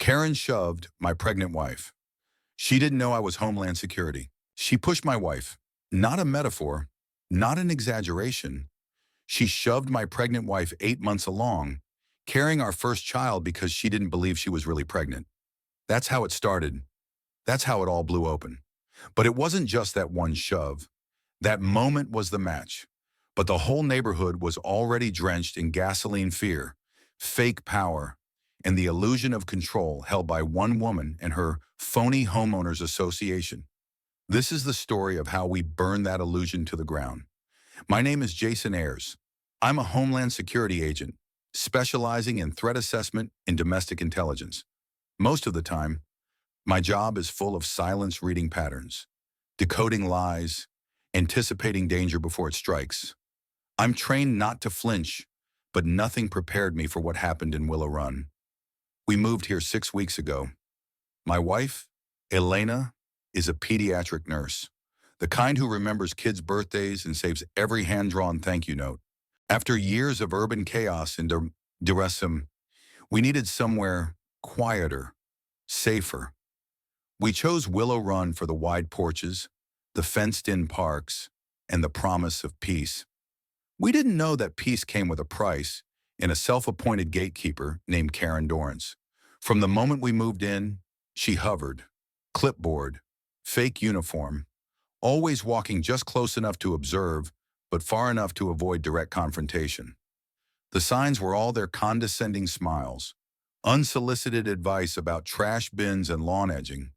Karen shoved my pregnant wife. She didn't know I was Homeland Security. She pushed my wife. Not a metaphor, not an exaggeration. She shoved my pregnant wife 8 months along, carrying our first child because she didn't believe she was really pregnant. That's how it started. That's how it all blew open. But it wasn't just that one shove. That moment was the match. But the whole neighborhood was already drenched in gasoline fear, fake power, and the illusion of control held by one woman and her phony homeowners association. This is the story of how we burned that illusion to the ground. My name is Jason Ayers. I'm a Homeland Security agent, specializing in threat assessment and domestic intelligence. Most of the time, my job is full of silence reading patterns, decoding lies, anticipating danger before it strikes. I'm trained not to flinch, but nothing prepared me for what happened in Willow Run. We moved here 6 weeks ago. My wife, Elena, is a pediatric nurse, the kind who remembers kids' birthdays and saves every hand-drawn thank you note. After years of urban chaos and duress, we needed somewhere quieter, safer. We chose Willow Run for the wide porches, the fenced-in parks, and the promise of peace. We didn't know that peace came with a price and a self-appointed gatekeeper named Karen Dorrance. From the moment we moved in, she hovered, clipboard, fake uniform, always walking just close enough to observe, but far enough to avoid direct confrontation. The signs were all their condescending smiles, unsolicited advice about trash bins and lawn edging,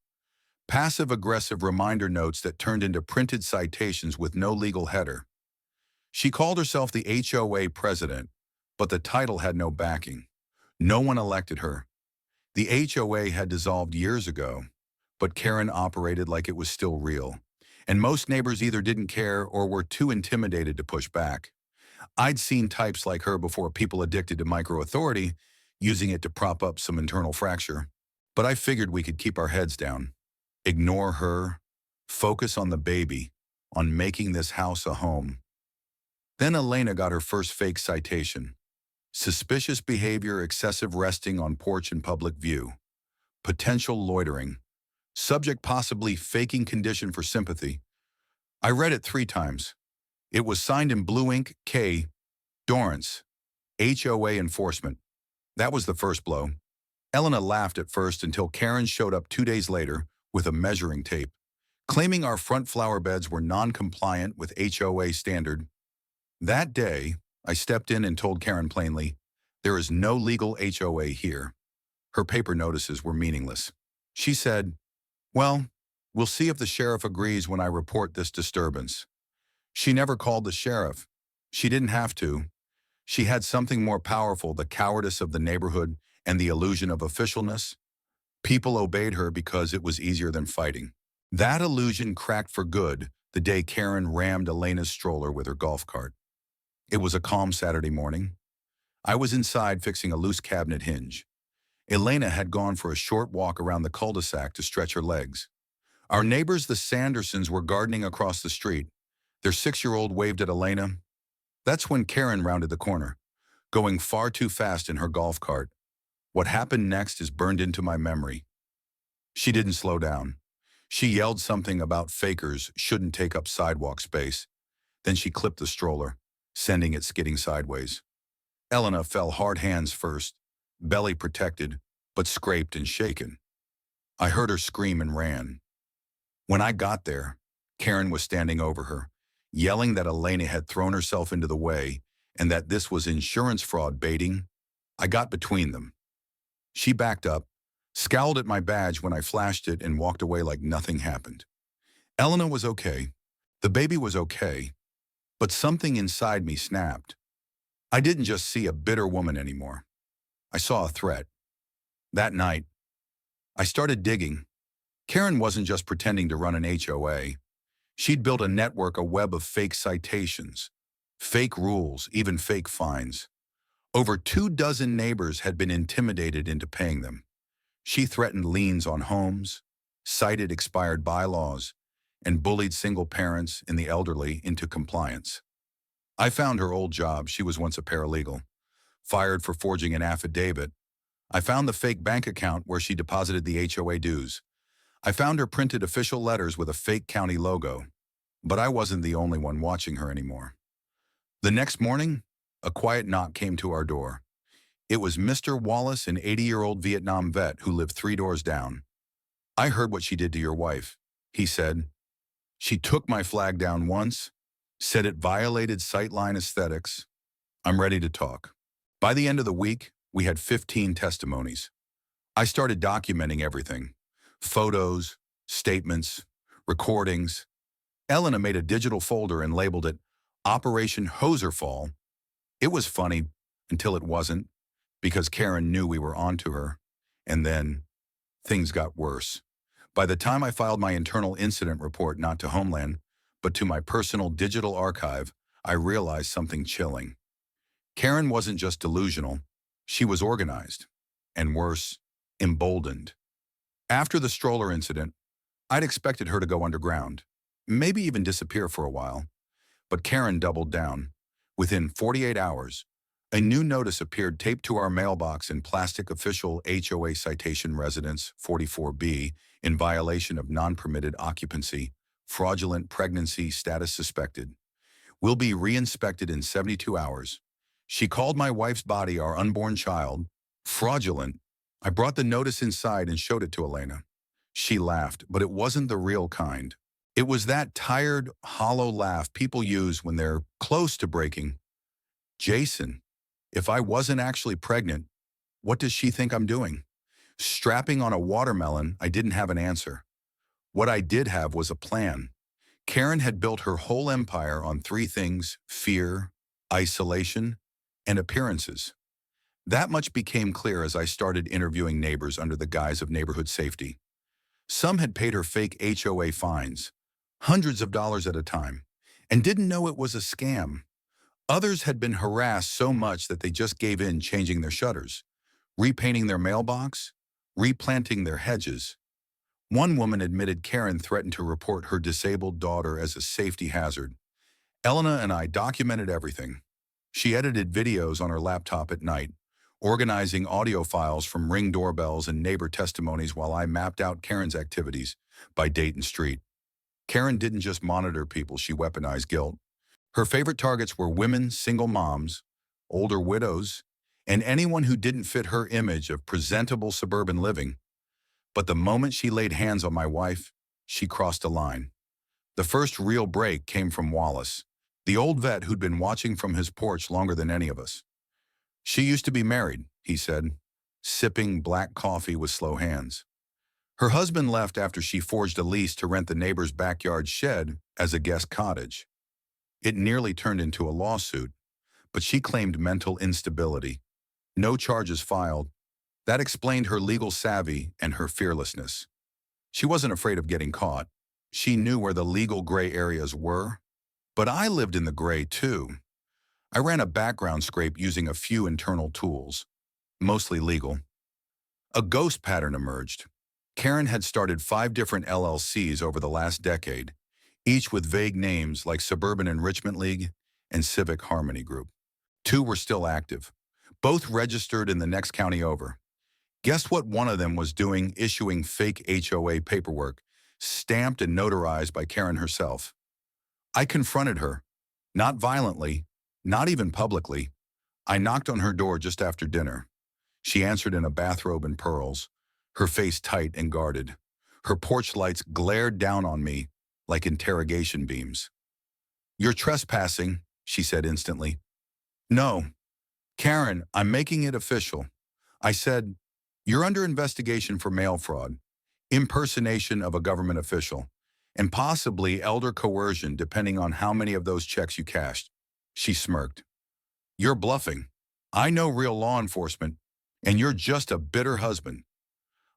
passive-aggressive reminder notes that turned into printed citations with no legal header. She called herself the HOA president, but the title had no backing. No one elected her. The HOA had dissolved years ago, but Karen operated like it was still real, and most neighbors either didn't care or were too intimidated to push back. I'd seen types like her before, people addicted to micro-authority, using it to prop up some internal fracture. But I figured we could keep our heads down, ignore her, focus on the baby, on making this house a home. Then Elena got her first fake citation. Suspicious behavior, excessive resting on porch in public view. Potential loitering. Subject possibly faking condition for sympathy. I read it 3 times. It was signed in blue ink, K. Dorrance, HOA enforcement. That was the first blow. Elena laughed at first until Karen showed up 2 days later with a measuring tape, claiming our front flower beds were non-compliant with HOA standard. That day, I stepped in and told Karen plainly, there is no legal HOA here. Her paper notices were meaningless. She said, well, we'll see if the sheriff agrees when I report this disturbance. She never called the sheriff. She didn't have to. She had something more powerful, the cowardice of the neighborhood and the illusion of officialness. People obeyed her because it was easier than fighting. That illusion cracked for good the day Karen rammed Elena's stroller with her golf cart. It was a calm Saturday morning. I was inside fixing a loose cabinet hinge. Elena had gone for a short walk around the cul-de-sac to stretch her legs. Our neighbors, the Sandersons, were gardening across the street. Their 6-year-old waved at Elena. That's when Karen rounded the corner, going far too fast in her golf cart. What happened next is burned into my memory. She didn't slow down. She yelled something about fakers shouldn't take up sidewalk space. Then she clipped the stroller, sending it skidding sideways. Elena fell hard hands first, belly protected, but scraped and shaken. I heard her scream and ran. When I got there, Karen was standing over her, yelling that Elena had thrown herself into the way and that this was insurance fraud baiting. I got between them. She backed up, scowled at my badge when I flashed it, and walked away like nothing happened. Elena was okay. The baby was okay. But something inside me snapped. I didn't just see a bitter woman anymore. I saw a threat. That night, I started digging. Karen wasn't just pretending to run an HOA. She'd built a network, a web of fake citations, fake rules, even fake fines. Over 24 neighbors had been intimidated into paying them. She threatened liens on homes, cited expired bylaws, and bullied single parents and the elderly into compliance. I found her old job. She was once a paralegal, fired for forging an affidavit, I found the fake bank account where she deposited the HOA dues. I found her printed official letters with a fake county logo. But I wasn't the only one watching her anymore. The next morning, a quiet knock came to our door. It was Mr. Wallace, an 80-year-old Vietnam vet who lived 3 doors down. "I heard what she did to your wife," he said. "She took my flag down once, said it violated sightline aesthetics. I'm ready to talk." By the end of the week, we had 15 testimonies. I started documenting everything: photos, statements, recordings. Elena made a digital folder and labeled it Operation Hoserfall. It was funny until it wasn't, because Karen knew we were onto her. And then things got worse. By the time I filed my internal incident report, not to Homeland, but to my personal digital archive, I realized something chilling. Karen wasn't just delusional, she was organized. And worse, emboldened. After the stroller incident, I'd expected her to go underground, maybe even disappear for a while. But Karen doubled down. Within 48 hours, a new notice appeared taped to our mailbox in plastic: official HOA citation, residence 44B, in violation of non-permitted occupancy, fraudulent pregnancy, status suspected. Will be re-inspected in 72 hours. She called my wife's body our unborn child fraudulent. I brought the notice inside and showed it to Elena. She laughed, but it wasn't the real kind. It was that tired, hollow laugh people use when they're close to breaking. "Jason, if I wasn't actually pregnant, what does she think I'm doing?" Strapping on a watermelon, I didn't have an answer. What I did have was a plan. Karen had built her whole empire on 3 things: fear, isolation, and appearances. That much became clear as I started interviewing neighbors under the guise of neighborhood safety. Some had paid her fake HOA fines, hundreds of dollars at a time, and didn't know it was a scam. Others had been harassed so much that they just gave in, changing their shutters, repainting their mailbox, replanting their hedges. One woman admitted Karen threatened to report her disabled daughter as a safety hazard. Elena and I documented everything. She edited videos on her laptop at night, organizing audio files from Ring doorbells and neighbor testimonies, while I mapped out Karen's activities by date and street. Karen didn't just monitor people, she weaponized guilt. Her favorite targets were women, single moms, older widows, and anyone who didn't fit her image of presentable suburban living. But the moment she laid hands on my wife, she crossed a line. The first real break came from Wallace, the old vet who'd been watching from his porch longer than any of us. "She used to be married," he said, sipping black coffee with slow hands. "Her husband left after she forged a lease to rent the neighbor's backyard shed as a guest cottage. It nearly turned into a lawsuit, but she claimed mental instability. No charges filed. That explained her legal savvy and her fearlessness. She wasn't afraid of getting caught. She knew where the legal gray areas were. But I lived in the gray too. I ran a background scrape using a few internal tools, mostly legal. A ghost pattern emerged. Karen had started 5 different LLCs over the last decade, each with vague names like Suburban Enrichment League and Civic Harmony Group. 2 were still active, both registered in the next county over. Guess what one of them was doing? Issuing fake HOA paperwork, stamped and notarized by Karen herself. I confronted her, not violently, not even publicly. I knocked on her door just after dinner. She answered in a bathrobe and pearls, her face tight and guarded. Her porch lights glared down on me like interrogation beams. "You're trespassing," she said instantly. "No, Karen, I'm making it official." I said, "You're under investigation for mail fraud, impersonation of a government official, and possibly elder coercion, depending on how many of those checks you cashed." She smirked. "You're bluffing. I know real law enforcement, and you're just a bitter husband."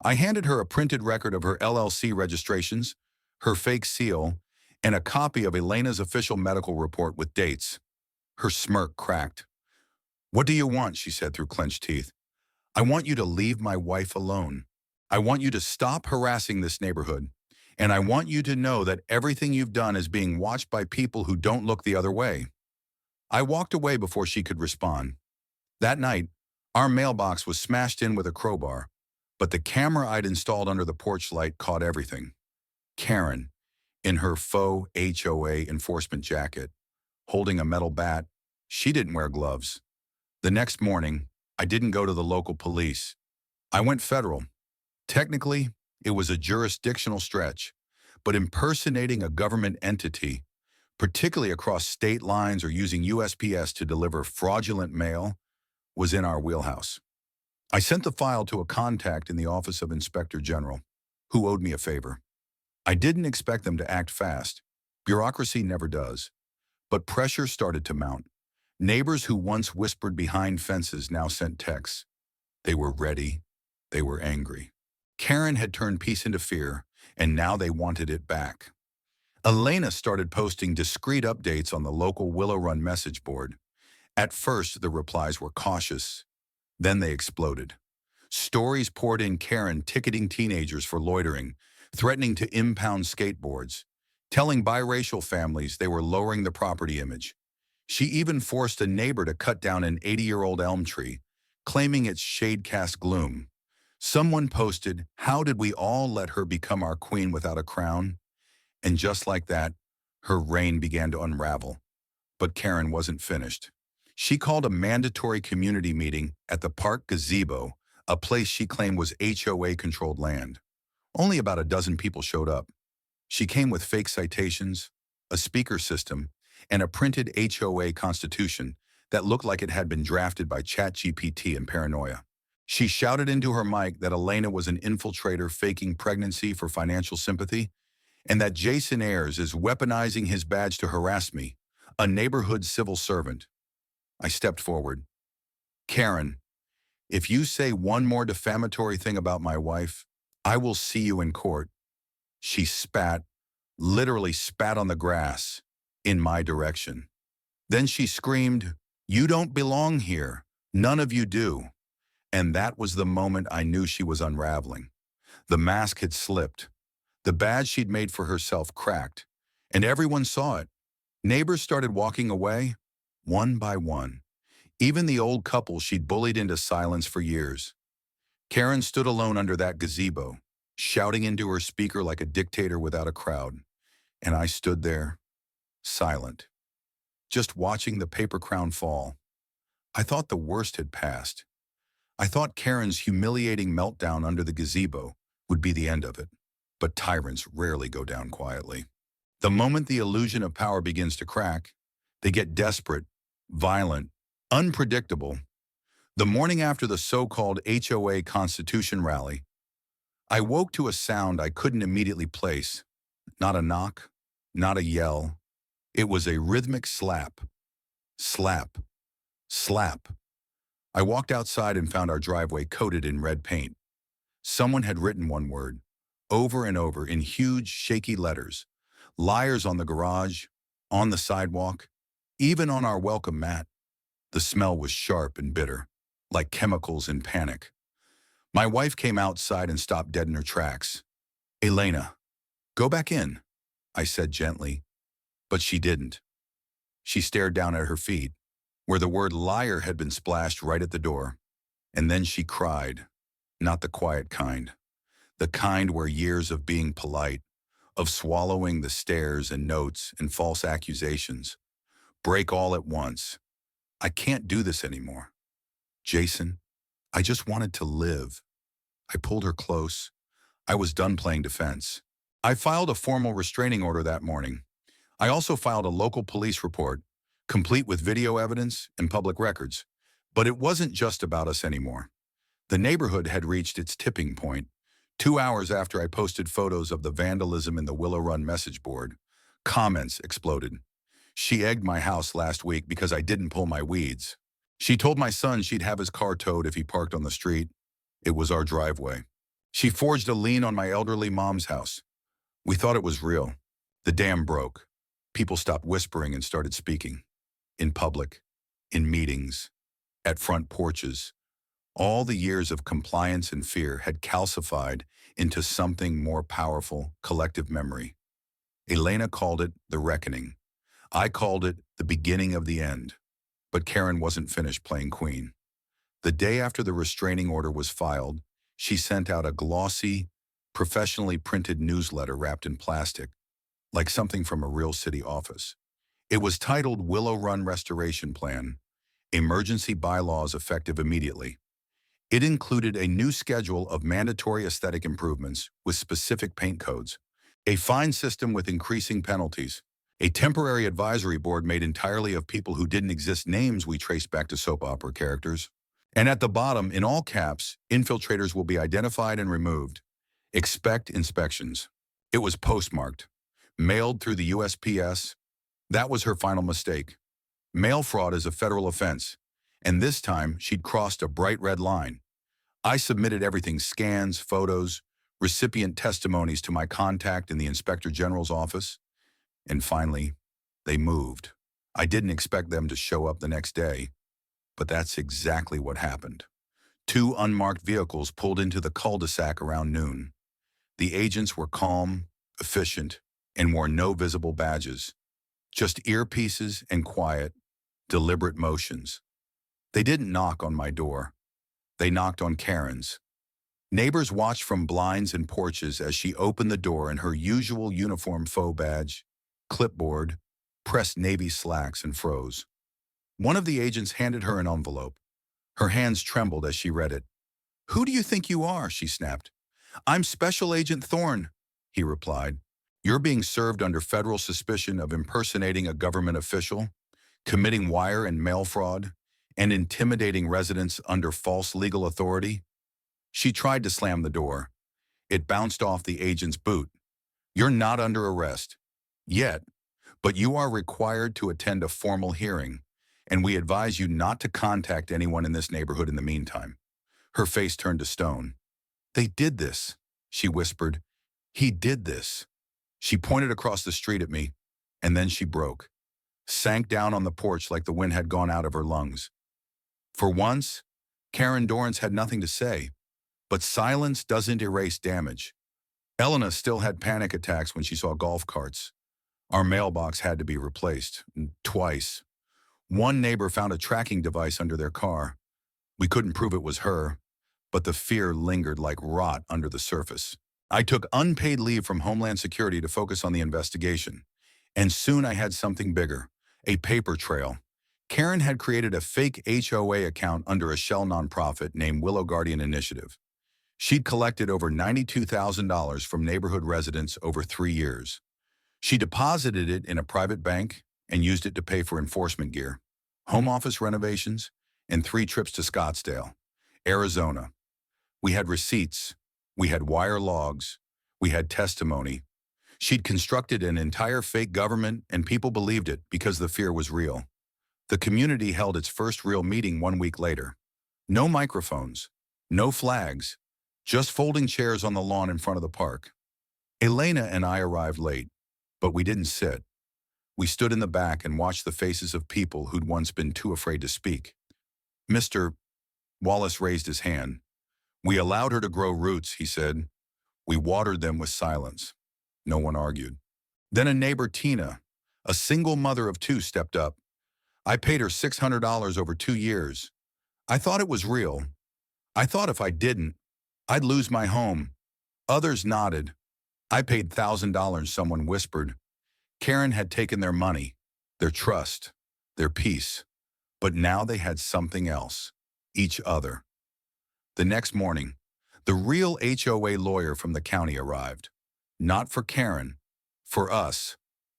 I handed her a printed record of her LLC registrations, her fake seal, and a copy of Elena's official medical report with dates. Her smirk cracked. "What do you want?" she said through clenched teeth. "I want you to leave my wife alone. I want you to stop harassing this neighborhood. And I want you to know that everything you've done is being watched by people who don't look the other way." I walked away before she could respond. That night, Our mailbox was smashed in with a crowbar, but the camera I'd installed under the porch light caught everything. Karen, in her faux HOA enforcement jacket, holding a metal bat. She didn't wear gloves. The next morning, I didn't go to the local police. I went federal. Technically, it was a jurisdictional stretch, but impersonating a government entity, particularly across state lines or using USPS to deliver fraudulent mail, was in our wheelhouse. I sent the file to a contact in the Office of Inspector General, who owed me a favor. I didn't expect them to act fast. Bureaucracy never does. But pressure started to mount. Neighbors who once whispered behind fences now sent texts. They were ready. They were angry. Karen had turned peace into fear, and now they wanted it back. Elena started posting discreet updates on the local Willow Run message board. At first, the replies were cautious. Then they exploded. Stories poured in: Karen ticketing teenagers for loitering, threatening to impound skateboards, telling biracial families they were lowering the property image. She even forced a neighbor to cut down an 80-year-old elm tree, claiming its shade cast gloom. Someone posted, "How did we all let her become our queen without a crown?" And just like that, her reign began to unravel. But Karen wasn't finished. She called a mandatory community meeting at the park gazebo, a place she claimed was HOA-controlled land. Only about a dozen people showed up. She came with fake citations, a speaker system, and a printed HOA constitution that looked like it had been drafted by ChatGPT and paranoia. She shouted into her mic that Elena was an infiltrator faking pregnancy for financial sympathy, and that Jason Ayers is weaponizing his badge to harass me, a neighborhood civil servant. I stepped forward. "Karen, if you say one more defamatory thing about my wife, I will see you in court." She spat, literally spat on the grass, in my direction. Then she screamed, "You don't belong here. None of you do." And that was the moment I knew she was unraveling. The mask had slipped. The badge she'd made for herself cracked, and everyone saw it. Neighbors started walking away, one by one. Even the old couple she'd bullied into silence for years. Karen stood alone under that gazebo, shouting into her speaker like a dictator without a crowd. And I stood there, silent, just watching the paper crown fall. I thought the worst had passed. I thought Karen's humiliating meltdown under the gazebo would be the end of it. But tyrants rarely go down quietly. The moment the illusion of power begins to crack, they get desperate, violent, unpredictable. The morning after the so-called HOA Constitution rally, I woke to a sound I couldn't immediately place. Not a knock, not a yell. It was a rhythmic slap. Slap. Slap. I walked outside and found our driveway coated in red paint. Someone had written one word, over and over in huge, shaky letters. Liars on the garage, on the sidewalk, even on our welcome mat. The smell was sharp and bitter, like chemicals in panic. My wife came outside and stopped dead in her tracks. "Elena, go back in," I said gently, but she didn't. She stared down at her feet, where the word liar had been splashed right at the door. And then she cried, not the quiet kind, the kind where years of being polite, of swallowing the stares and notes and false accusations, break all at once. "I can't do this anymore. Jason, I just wanted to live." I pulled her close. I was done playing defense. I filed a formal restraining order that morning. I also filed a local police report, complete with video evidence and public records. But it wasn't just about us anymore. The neighborhood had reached its tipping point. 2 hours after I posted photos of the vandalism in the Willow Run message board, comments exploded. "She egged my house last week because I didn't pull my weeds. She told my son she'd have his car towed if he parked on the street. It was our driveway. She forged a lien on my elderly mom's house. We thought it was real. The dam broke. People stopped whispering and started speaking. In public, in meetings, at front porches. All the years of compliance and fear had calcified into something more powerful, collective memory. Elena called it the reckoning. I called it the beginning of the end. But Karen wasn't finished playing queen. The day after the restraining order was filed, she sent out a glossy, professionally printed newsletter wrapped in plastic, like something from a real city office. It was titled Willow Run Restoration Plan, Emergency Bylaws Effective Immediately. It included a new schedule of mandatory aesthetic improvements with specific paint codes, a fine system with increasing penalties, a temporary advisory board made entirely of people who didn't exist, names we traced back to soap opera characters. And at the bottom, in all caps, infiltrators will be identified and removed. Expect inspections. It was postmarked, mailed through the USPS. That was her final mistake. Mail fraud is a federal offense, and this time she'd crossed a bright red line. I submitted everything, scans, photos, recipient testimonies to my contact in the Inspector General's office, and finally, they moved. I didn't expect them to show up the next day, but that's exactly what happened. Two unmarked vehicles pulled into the cul-de-sac around noon. The agents were calm, efficient, and wore no visible badges, just earpieces and quiet, deliberate motions. They didn't knock on my door. They knocked on Karen's. Neighbors watched from blinds and porches as she opened the door in her usual uniform faux badge, clipboard, pressed navy slacks, and froze. One of the agents handed her an envelope. Her hands trembled as she read it. "Who do you think you are?" she snapped. "I'm Special Agent Thorne," he replied. "You're being served under federal suspicion of impersonating a government official, committing wire and mail fraud, and intimidating residents under false legal authority." She tried to slam the door. It bounced off the agent's boot. "You're not under arrest yet, but you are required to attend a formal hearing, and we advise you not to contact anyone in this neighborhood in the meantime." Her face turned to stone. "They did this," she whispered. "He did this." She pointed across the street at me, and then she broke, sank down on the porch like the wind had gone out of her lungs. For once, Karen Dorrance had nothing to say, but silence doesn't erase damage. Elena still had panic attacks when she saw golf carts. Our mailbox had to be replaced, twice. One neighbor found a tracking device under their car. We couldn't prove it was her, but the fear lingered like rot under the surface. I took unpaid leave from Homeland Security to focus on the investigation, and soon I had something bigger, a paper trail. Karen had created a fake HOA account under a shell nonprofit named Willow Guardian Initiative. She'd collected over $92,000 from neighborhood residents over 3 years. She deposited it in a private bank and used it to pay for enforcement gear, home office renovations, and 3 trips to Scottsdale, Arizona. We had receipts, we had wire logs, we had testimony. She'd constructed an entire fake government, and people believed it because the fear was real. The community held its first real meeting 1 week later. No microphones, no flags, just folding chairs on the lawn in front of the park. Elena and I arrived late, but we didn't sit. We stood in the back and watched the faces of people who'd once been too afraid to speak. "Mr. Wallace raised his hand. "We allowed her to grow roots," he said. "We watered them with silence." No one argued. Then a neighbor, Tina, a single mother of 2, stepped up. "I paid her $600 over 2 years. I thought it was real. I thought if I didn't, I'd lose my home." Others nodded. "I paid $1,000, someone whispered. Karen had taken their money, their trust, their peace. But now they had something else, each other. The next morning, the real HOA lawyer from the county arrived. Not for Karen, for us.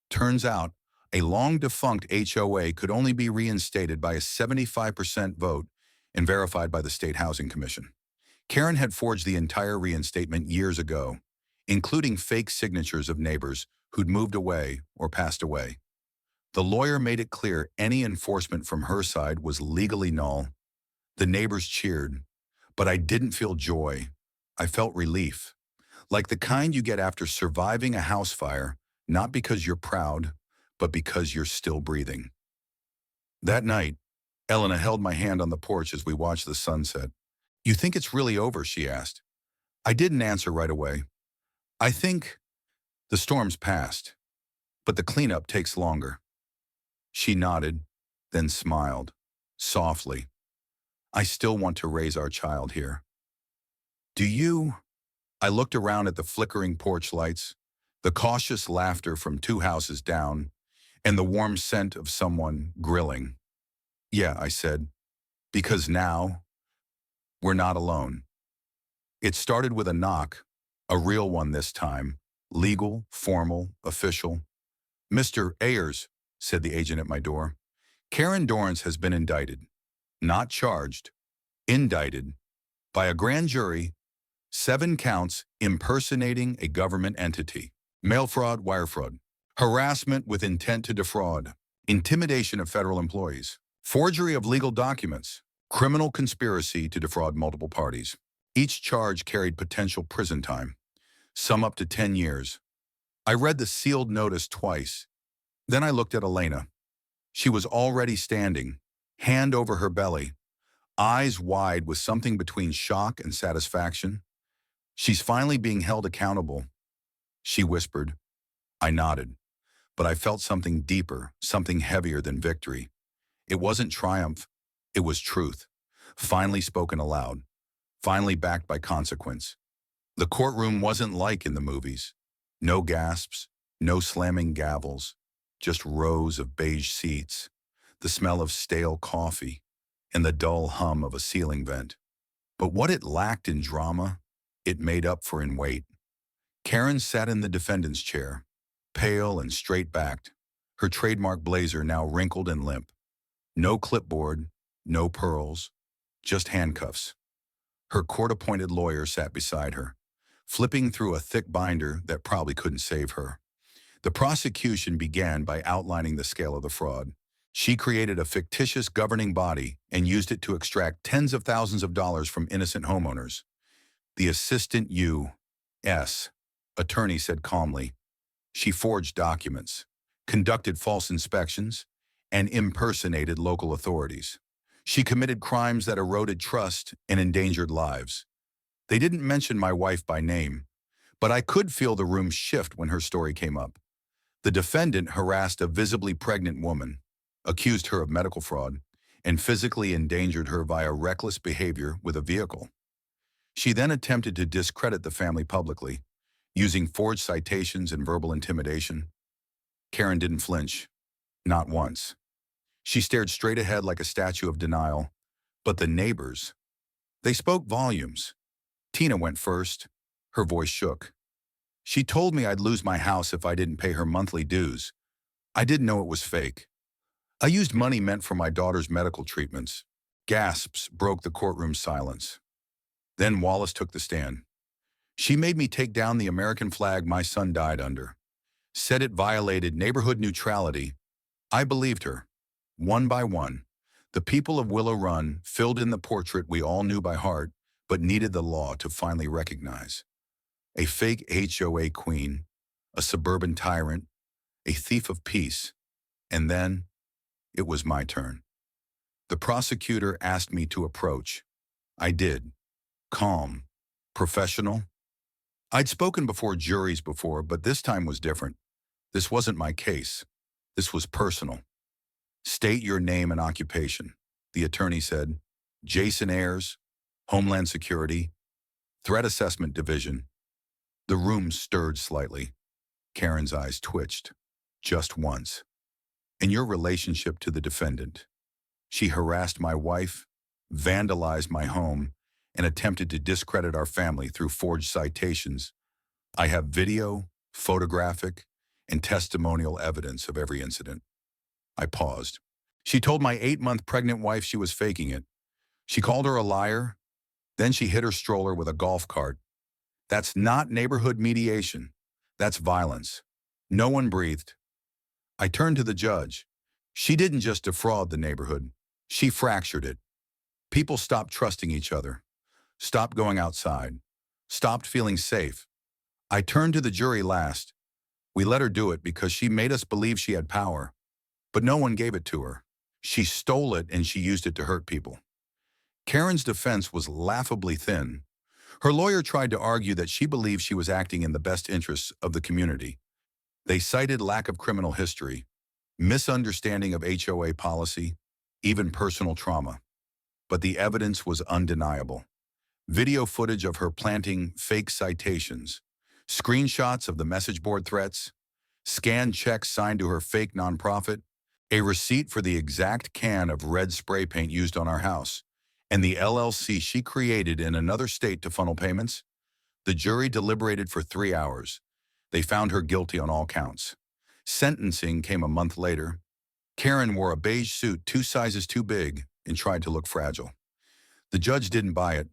Turns out, a long-defunct HOA could only be reinstated by a 75% vote and verified by the State Housing Commission. Karen had forged the entire reinstatement years ago, including fake signatures of neighbors who'd moved away or passed away. The lawyer made it clear any enforcement from her side was legally null. The neighbors cheered, but I didn't feel joy. I felt relief, like the kind you get after surviving a house fire, not because you're proud, but because you're still breathing. That night, Elena held my hand on the porch as we watched the sunset. "You think it's really over?" she asked. I didn't answer right away. "I think the storm's passed, but the cleanup takes longer." She nodded, then smiled, softly. I still want to raise our child here. Do you? I looked around at the flickering porch lights, the cautious laughter from 2 houses down, and the warm scent of someone grilling. Yeah, I said, because now we're not alone. It started with a knock, a real one this time, legal, formal, official. Mr. Ayers, said the agent at my door, Karen Dorrance has been indicted, not charged, indicted, by a grand jury, 7 counts impersonating a government entity, mail fraud, wire fraud, harassment with intent to defraud, intimidation of federal employees, forgery of legal documents, criminal conspiracy to defraud multiple parties. Each charge carried potential prison time, some up to 10 years. I read the sealed notice twice. Then I looked at Elena. She was already standing, hand over her belly, eyes wide with something between shock and satisfaction. She's finally being held accountable, she whispered. I nodded, but I felt something deeper, something heavier than victory. It wasn't triumph, it was truth, finally spoken aloud, finally backed by consequence. The courtroom wasn't like in the movies. No gasps, no slamming gavels, just rows of beige seats, the smell of stale coffee, and the dull hum of a ceiling vent. But what it lacked in drama, it made up for in weight. Karen sat in the defendant's chair, pale and straight-backed, her trademark blazer now wrinkled and limp. No clipboard, no pearls, just handcuffs. Her court-appointed lawyer sat beside her, flipping through a thick binder that probably couldn't save her. The prosecution began by outlining the scale of the fraud. She created a fictitious governing body and used it to extract tens of thousands of dollars from innocent homeowners. The assistant U.S. attorney said calmly, she forged documents, conducted false inspections, and impersonated local authorities. She committed crimes that eroded trust and endangered lives. They didn't mention my wife by name, but I could feel the room shift when her story came up. The defendant harassed a visibly pregnant woman, accused her of medical fraud, and physically endangered her via reckless behavior with a vehicle. She then attempted to discredit the family publicly, using forged citations and verbal intimidation. Karen didn't flinch, not once. She stared straight ahead like a statue of denial. But the neighbors, they spoke volumes. Tina went first. Her voice shook. She told me I'd lose my house if I didn't pay her monthly dues. I didn't know it was fake. I used money meant for my daughter's medical treatments. Gasps broke the courtroom silence. Then Wallace took the stand. She made me take down the American flag my son died under. Said it violated neighborhood neutrality. I believed her. One by one, the people of Willow Run filled in the portrait we all knew by heart, but needed the law to finally recognize. A fake HOA queen, a suburban tyrant, a thief of peace. And then, it was my turn. The prosecutor asked me to approach. I did. Calm. Professional. I'd spoken before juries before, but this time was different. This wasn't my case. This was personal. State your name and occupation, the attorney said. Jason Ayers, Homeland Security, Threat Assessment Division. The room stirred slightly. Karen's eyes twitched. Just once. And your relationship to the defendant. She harassed my wife, vandalized my home, and attempted to discredit our family through forged citations. I have video, photographic, and testimonial evidence of every incident. I paused. She told my 8-month pregnant wife she was faking it. She called her a liar. Then she hit her stroller with a golf cart. That's not neighborhood mediation. That's violence. No one breathed. I turned to the judge. She didn't just defraud the neighborhood. She fractured it. People stopped trusting each other, stopped going outside, stopped feeling safe. I turned to the jury last. We let her do it because she made us believe she had power. But no one gave it to her. She stole it and she used it to hurt people. Karen's defense was laughably thin. Her lawyer tried to argue that she believed she was acting in the best interests of the community. They cited lack of criminal history, misunderstanding of HOA policy, even personal trauma. but the evidence was undeniable. Video footage of her planting fake citations, screenshots of the message board threats, scanned checks signed to her fake nonprofit, a receipt for the exact can of red spray paint used on our house, and the LLC she created in another state to funnel payments. The jury deliberated for 3 hours. They found her guilty on all counts. Sentencing came a month later. Karen wore a beige suit 2 sizes too big and tried to look fragile. The judge didn't buy it.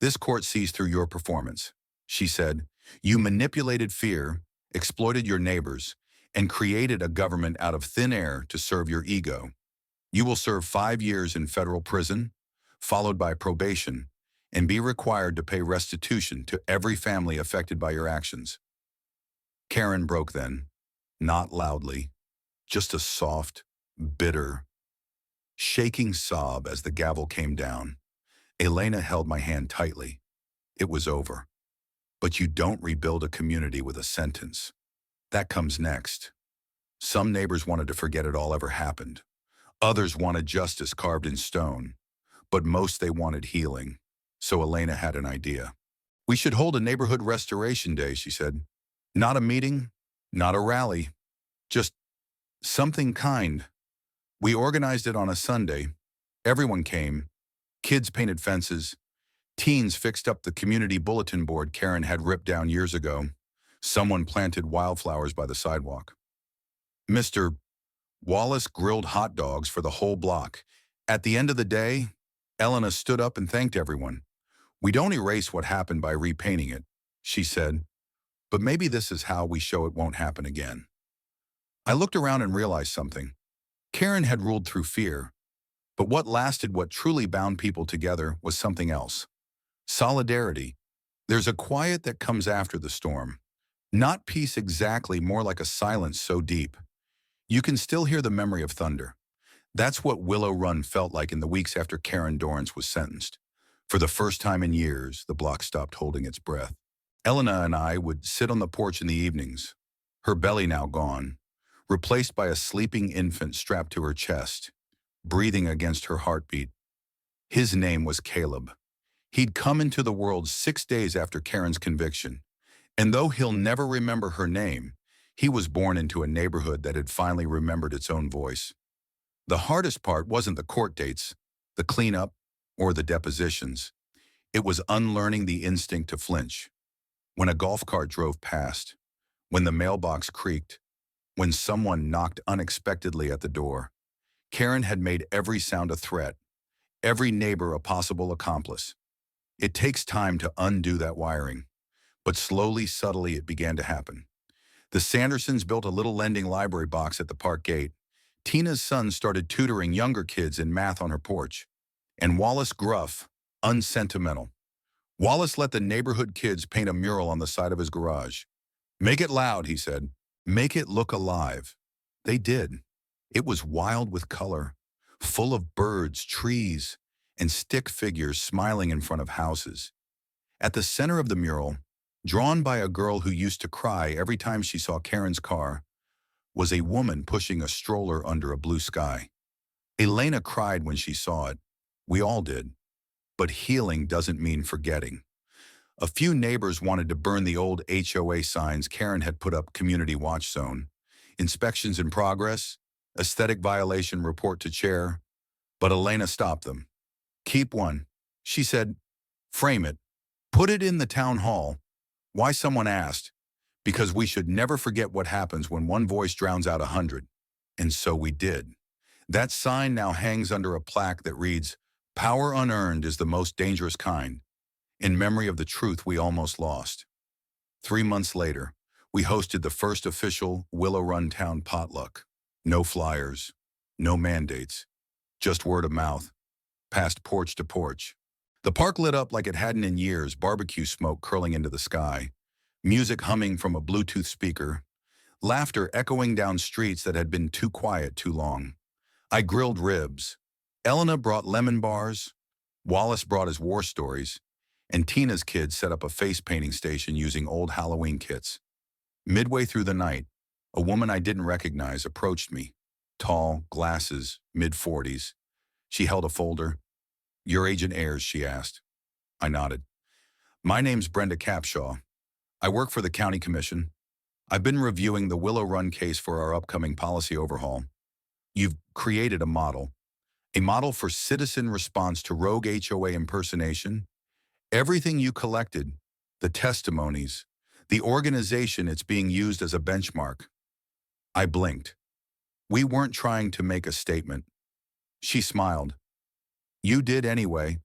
"This court sees through your performance," she said. "You manipulated fear, exploited your neighbors, and created a government out of thin air to serve your ego. You will serve 5 years in federal prison, followed by probation, and be required to pay restitution to every family affected by your actions." Karen broke then, not loudly, just a soft, bitter, shaking sob as the gavel came down. Elena held my hand tightly. It was over. But you don't rebuild a community with a sentence. That comes next. Some neighbors wanted to forget it all ever happened. Others wanted justice carved in stone. But most they wanted healing. So Elena had an idea. "We should hold a neighborhood restoration day," she said. "Not a meeting, not a rally, just something kind." We organized it on a Sunday. Everyone came. Kids painted fences. Teens fixed up the community bulletin board Karen had ripped down years ago. Someone planted wildflowers by the sidewalk. Mr. Wallace grilled hot dogs for the whole block. At the end of the day, Elena stood up and thanked everyone. "We don't erase what happened by repainting it," she said, "but maybe this is how we show it won't happen again." I looked around and realized something. Karen had ruled through fear, but what truly bound people together was something else. Solidarity. There's a quiet that comes after the storm. Not peace exactly, more like a silence so deep. You can still hear the memory of thunder. That's what Willow Run felt like in the weeks after Karen Dorrance was sentenced. For the first time in years, the block stopped holding its breath. Elena and I would sit on the porch in the evenings, her belly now gone, replaced by a sleeping infant strapped to her chest, breathing against her heartbeat. His name was Caleb. He'd come into the world 6 days after Karen's conviction, and though he'll never remember her name, he was born into a neighborhood that had finally remembered its own voice. The hardest part wasn't the court dates, the cleanup, or the depositions. It was unlearning the instinct to flinch. When a golf cart drove past, when the mailbox creaked, when someone knocked unexpectedly at the door, Karen had made every sound a threat, every neighbor a possible accomplice. It takes time to undo that wiring, but slowly, subtly, it began to happen. The Sandersons built a little lending library box at the park gate. Tina's son started tutoring younger kids in math on her porch. And Wallace gruff, unsentimental. Wallace let the neighborhood kids paint a mural on the side of his garage. "Make it loud," he said. "Make it look alive." They did. It was wild with color, full of birds, trees, and stick figures smiling in front of houses. At the center of the mural, drawn by a girl who used to cry every time she saw Karen's car, was a woman pushing a stroller under a blue sky. Elena cried when she saw it. We all did. But healing doesn't mean forgetting. A few neighbors wanted to burn the old HOA signs Karen had put up: community watch zone, inspections in progress, aesthetic violation report to chair. But Elena stopped them. "Keep one," she said. "Frame it. Put it in the town hall." Why, someone asked. Because we should never forget what happens when one voice drowns out 100. And so we did. That sign now hangs under a plaque that reads, "Power unearned is the most dangerous kind," in memory of the truth we almost lost. 3 months later, we hosted the first official Willow Run Town potluck. No flyers, no mandates, just word of mouth, passed porch to porch. The park lit up like it hadn't in years, barbecue smoke curling into the sky, music humming from a Bluetooth speaker, laughter echoing down streets that had been too quiet too long. I grilled ribs. Elena brought lemon bars, Wallace brought his war stories, and Tina's kids set up a face painting station using old Halloween kits. Midway through the night, a woman I didn't recognize approached me. Tall, glasses, mid-40s. She held a folder. Your agent heirs, she asked. I nodded. My name's Brenda Capshaw. I work for the county commission. I've been reviewing the Willow Run case for our upcoming policy overhaul. You've created a model for citizen response to rogue HOA impersonation. Everything you collected, the testimonies, the organization, it's being used as a benchmark. I blinked. We weren't trying to make a statement. She smiled. You did anyway.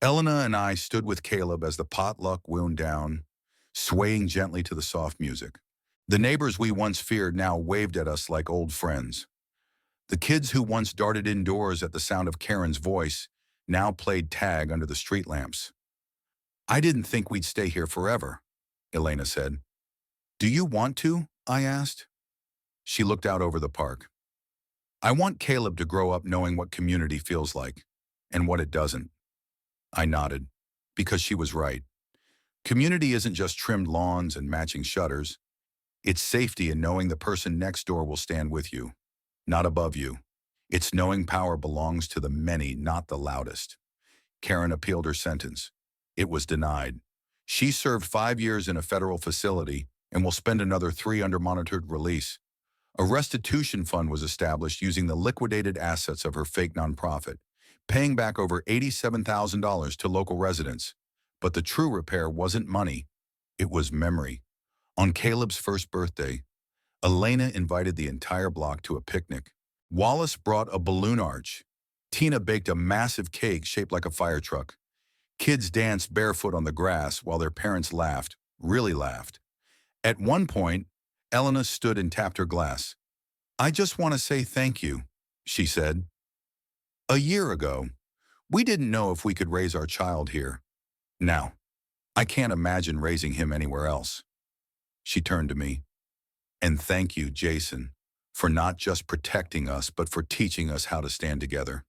Elena and I stood with Caleb as the potluck wound down, swaying gently to the soft music. The neighbors we once feared now waved at us like old friends. The kids who once darted indoors at the sound of Karen's voice now played tag under the street lamps. I didn't think we'd stay here forever, Elena said. Do you want to? I asked. She looked out over the park. I want Caleb to grow up knowing what community feels like and what it doesn't. I nodded, because she was right. Community isn't just trimmed lawns and matching shutters. It's safety in knowing the person next door will stand with you, not above you. It's knowing power belongs to the many, not the loudest. Karen appealed her sentence. It was denied. She served 5 years in a federal facility and will spend another 3 under monitored release. A restitution fund was established using the liquidated assets of her fake nonprofit, paying back over $87,000 to local residents. But the true repair wasn't money. It was memory. On Caleb's first birthday, Elena invited the entire block to a picnic. Wallace brought a balloon arch. Tina baked a massive cake shaped like a fire truck. Kids danced barefoot on the grass while their parents laughed, really laughed. At one point, Elena stood and tapped her glass. I just want to say thank you, she said. A year ago, we didn't know if we could raise our child here. Now, I can't imagine raising him anywhere else. She turned to me. And thank you, Jason, for not just protecting us, but for teaching us how to stand together.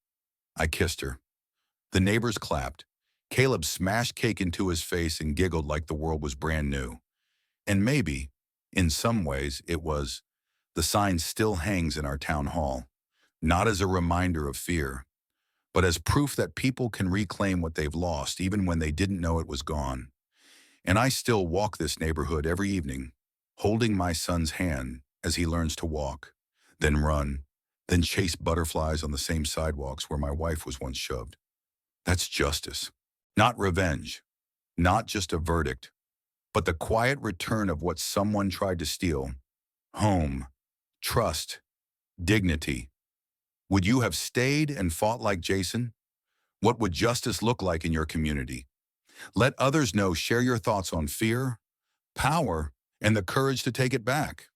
I kissed her. The neighbors clapped. Caleb smashed cake into his face and giggled like the world was brand new. And maybe, in some ways, it was. The sign still hangs in our town hall, not as a reminder of fear, but as proof that people can reclaim what they've lost even when they didn't know it was gone. And I still walk this neighborhood every evening, holding my son's hand as he learns to walk, then run, then chase butterflies on the same sidewalks where my wife was once shoved. That's justice, not revenge, not just a verdict, but the quiet return of what someone tried to steal: home, trust, dignity. Would you have stayed and fought like Jason? What would justice look like in your community? Let others know. Share your thoughts on fear, power, and the courage to take it back.